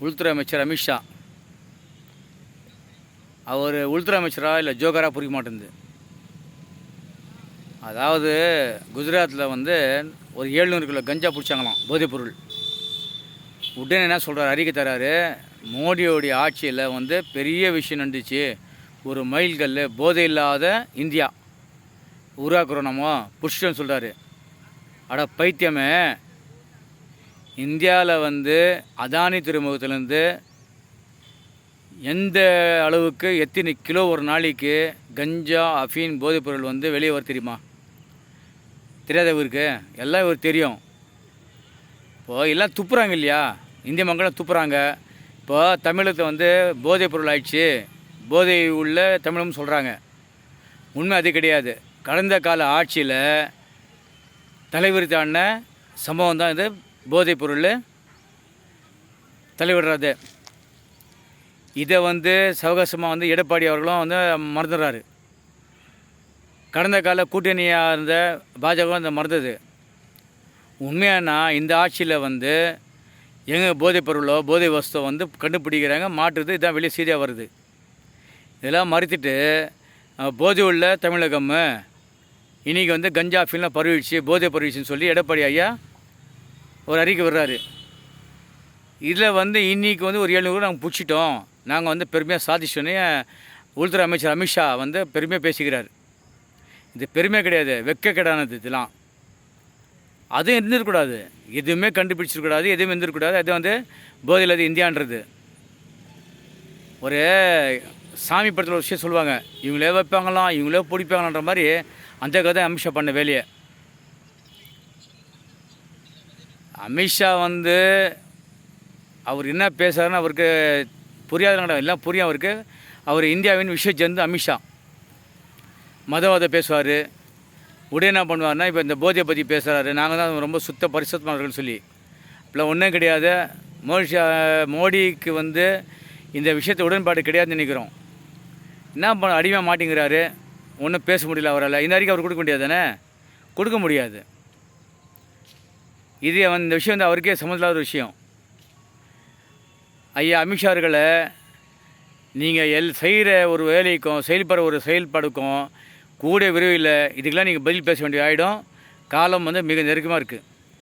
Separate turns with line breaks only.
உள்துறை அமைச்சர் அமித்ஷா. அவர் உள்துறை அமைச்சராக இல்லை ஜோக்கராக புரிய மாட்டேங்குது. அதாவது குஜராத்தில் வந்து ஒரு 700 கிலோ கஞ்சா பிடிச்சாங்களாம் போதைப்பொருள். உடனே என்ன சொல்கிறார், அறிக்கை தராரு, மோடியோடைய ஆட்சியில் வந்து பெரிய விஷயம் நடந்துச்சு, ஒரு மைல்கல் போதை இல்லாத இந்தியா உருவாக்குறோம் நம்ம புஷ்டன்னு சொல்கிறாரு. அட பைத்தியமே, இந்தியாவில் வந்து அதானி துறைமுகத்திலேருந்து எந்த அளவுக்கு எத்தனை கிலோ ஒரு நாளைக்கு கஞ்சா அஃபீன் போதைப்பொருள் வந்து வெளியே வர தெரியுமா? தெரியாத இவருக்கு, எல்லாம் இவருக்கு தெரியும். இப்போது எல்லாம் துப்புறாங்க இல்லையா, இந்திய மக்களும் துப்புறாங்க. இப்போ தமிழகத்தில் வந்து போதைப்பொருள் ஆயிடுச்சு, போதை உள்ள தமிழகம் சொல்கிறாங்க. உண்மை அது கிடையாது. கடந்த கால ஆட்சியில் தலைவிரித்தான சம்பவம் தான் இது போதைப்பொருள் தலைவிடுறது. இதை வந்து சவகாசமாக வந்து எடப்பாடி அவர்களும் வந்து மறந்துடுறாரு. கடந்த கால கூட்டணியாக இருந்த பாஜக அந்த மறந்தது. உண்மையானா இந்த ஆட்சியில் வந்து எங்கே போதைப்பொருளோ போதை வஸ்துவோ வந்து கண்டுபிடிக்கிறாங்க, மாற்றுறது, இதான் வெளியே சீரியாக வருது. இதெல்லாம் மறுத்துட்டு போதை உள்ள தமிழகம் இன்றைக்கி வந்து கஞ்சா ஃபீல்லாம் பரவிடுச்சு, போதை பரவிடுச்சுன்னு சொல்லி எடப்பாடி ஐயா ஒரு அறிக்கை விடுறாரு. இதில் வந்து இன்றைக்கி வந்து ஒரு 700 நாங்கள் பிடிச்சிட்டோம், நாங்கள் வந்து பெருமையாக சாதிச்சோன்னே உள்துறை அமைச்சர் அமித்ஷா வந்து பெருமையாக பேசிக்கிறார். இது பெருமை கிடையாது, வெட்கக்கேடானது. இதெல்லாம் அதுவும் இருந்துருக்கூடாது, எதுவுமே கண்டுபிடிச்சிருக்கூடாது, எதுவுமே இருந்துருக்கூடாது. அது வந்து போதையில் அது இந்தியான்றது. ஒரு சாமி படத்தில் ஒரு விஷயம் சொல்லுவாங்க, இவங்களே வைப்பாங்களாம் இவங்களே பிடிப்பாங்களான்ற மாதிரி அந்த கதை அமித்ஷா பண்ண வேலையை. அமித்ஷா வந்து அவர் என்ன பேசுகிறாருன்னு அவருக்கு புரியாத, எல்லாம் புரியும் அவருக்கு. அவர் இந்தியாவின் விஸ்வஜந்து அமித்ஷா. மதவாத பேசுவார். உடனே என்ன பண்ணுவார்னா, இப்போ இந்த போதையை பற்றி பேசுகிறாரு, நாங்கள் தான் ரொம்ப சுத்த பரிசுத்தமானவர்கள் சொல்லி. இப்போலாம் ஒன்றும் கிடையாது. மோடிக்கு வந்து இந்த விஷயத்தை உடன்பாடு கிடையாதுன்னு நினைக்கிறோம். என்ன பண்ண அடிமையாக மாட்டேங்கிறாரு, ஒன்றும் பேச முடியல அவரால். இந்த அறிக்கை அவர் கொடுக்க முடியாது தானே, கொடுக்க முடியாது. இது இந்த விஷயம் வந்து அவருக்கே சம்மந்தமில்லாத ஒரு விஷயம். ஐயா அமித்ஷா அவர்களை நீங்கள் செய்கிற ஒரு வேலைக்கும் செயல்படுற ஒரு செயல்பாடுக்கும் கூட விரைவில் இதுக்கெல்லாம் நீங்கள் பதில் பேச வேண்டிய ஆகிடும். காலம் வந்து மிக நெருக்கமாக இருக்குது.